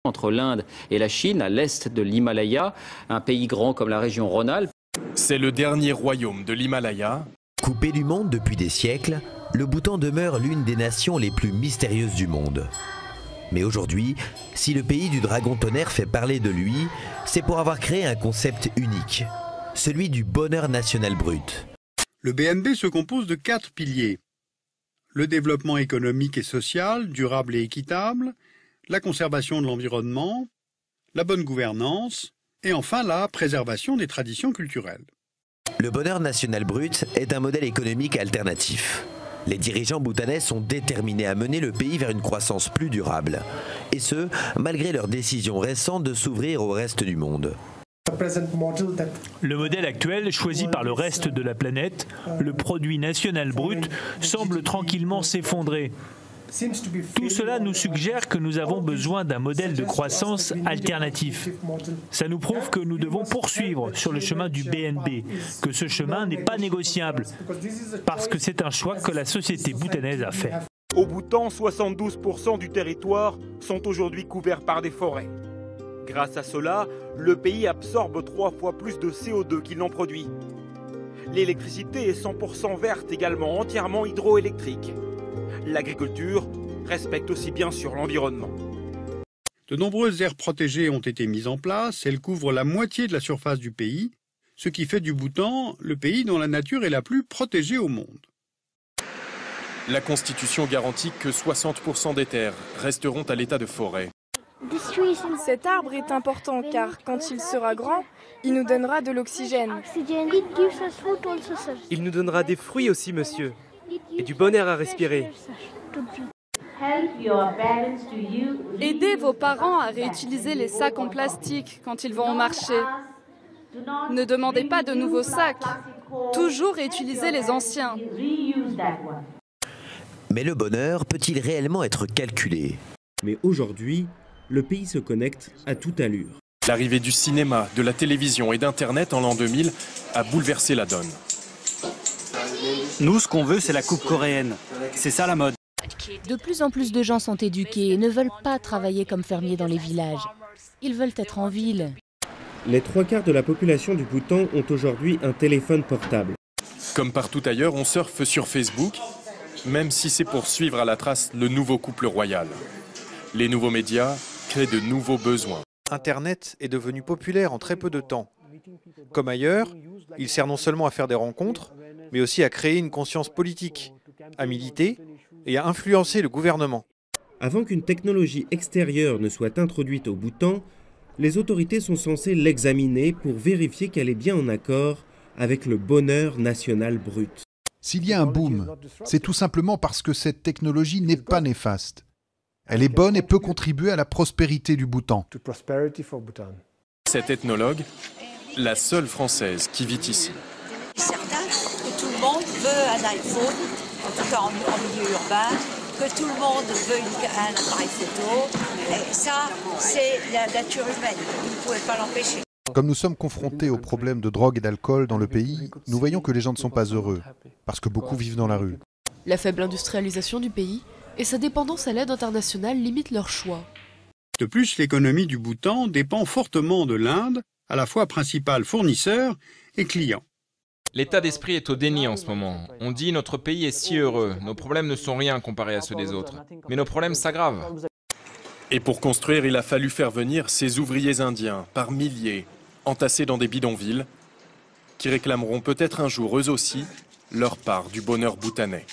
entre l'Inde et la Chine, à l'est de l'Himalaya, un pays grand comme la région Rhône-Alpes. C'est le dernier royaume de l'Himalaya. Coupé du monde depuis des siècles, le Bhoutan demeure l'une des nations les plus mystérieuses du monde. Mais aujourd'hui, si le pays du dragon tonnerre fait parler de lui, c'est pour avoir créé un concept unique, celui du bonheur national brut. Le BNB se compose de 4 piliers. Le développement économique et social, durable et équitable, la conservation de l'environnement, la bonne gouvernance et enfin la préservation des traditions culturelles. Le bonheur national brut est un modèle économique alternatif. Les dirigeants bhoutanais sont déterminés à mener le pays vers une croissance plus durable. Et ce, malgré leur décision récente de s'ouvrir au reste du monde. Le modèle actuel, choisi par le reste de la planète, le produit national brut, semble tranquillement s'effondrer. Tout cela nous suggère que nous avons besoin d'un modèle de croissance alternatif. Ça nous prouve que nous devons poursuivre sur le chemin du BNB, que ce chemin n'est pas négociable, parce que c'est un choix que la société bhoutanaise a fait. Au Bhoutan, 72% du territoire sont aujourd'hui couverts par des forêts. Grâce à cela, le pays absorbe 3 fois plus de CO2 qu'il n'en produit. L'électricité est 100% verte, également entièrement hydroélectrique. L'agriculture respecte aussi bien sûr l'environnement. De nombreuses aires protégées ont été mises en place, elles couvrent la moitié de la surface du pays, ce qui fait du Bhoutan le pays dont la nature est la plus protégée au monde. La Constitution garantit que 60% des terres resteront à l'état de forêt. Cet arbre est important car quand il sera grand, il nous donnera de l'oxygène. Il nous donnera des fruits aussi, monsieur, et du bon air à respirer. Aidez vos parents à réutiliser les sacs en plastique quand ils vont au marché. Ne demandez pas de nouveaux sacs. Toujours réutilisez les anciens. Mais le bonheur peut-il réellement être calculé? Mais aujourd'hui, le pays se connecte à toute allure. L'arrivée du cinéma, de la télévision et d'Internet en l'an 2000 a bouleversé la donne. Nous, ce qu'on veut, c'est la coupe coréenne. C'est ça la mode. De plus en plus de gens sont éduqués et ne veulent pas travailler comme fermiers dans les villages. Ils veulent être en ville. Les 3/4 de la population du Bhoutan ont aujourd'hui un téléphone portable. Comme partout ailleurs, on surfe sur Facebook, même si c'est pour suivre à la trace le nouveau couple royal. Les nouveaux médias créent de nouveaux besoins. Internet est devenu populaire en très peu de temps. Comme ailleurs, il sert non seulement à faire des rencontres, mais aussi à créer une conscience politique, à militer et à influencer le gouvernement. Avant qu'une technologie extérieure ne soit introduite au Bhoutan, les autorités sont censées l'examiner pour vérifier qu'elle est bien en accord avec le bonheur national brut. S'il y a un boom, c'est tout simplement parce que cette technologie n'est pas néfaste. Elle est bonne et peut contribuer à la prospérité du Bhoutan. Cette ethnologue, la seule française qui vit ici. Certain que tout le monde veut un iPhone, en tout cas en milieu urbain, que tout le monde veut un appareil photo. Et ça, c'est la nature humaine. Vous ne pouvez pas l'empêcher. Comme nous sommes confrontés aux problèmes de drogue et d'alcool dans le pays, nous voyons que les gens ne sont pas heureux, parce que beaucoup vivent dans la rue. La faible industrialisation du pays et sa dépendance à l'aide internationale limitent leur choix. De plus, l'économie du Bhoutan dépend fortement de l'Inde, à la fois principal fournisseur et client. L'état d'esprit est au déni en ce moment. On dit notre pays est si heureux, nos problèmes ne sont rien comparés à ceux des autres. Mais nos problèmes s'aggravent. Et pour construire, il a fallu faire venir ces ouvriers indiens, par milliers, entassés dans des bidonvilles, qui réclameront peut-être un jour eux aussi leur part du bonheur bhoutanais.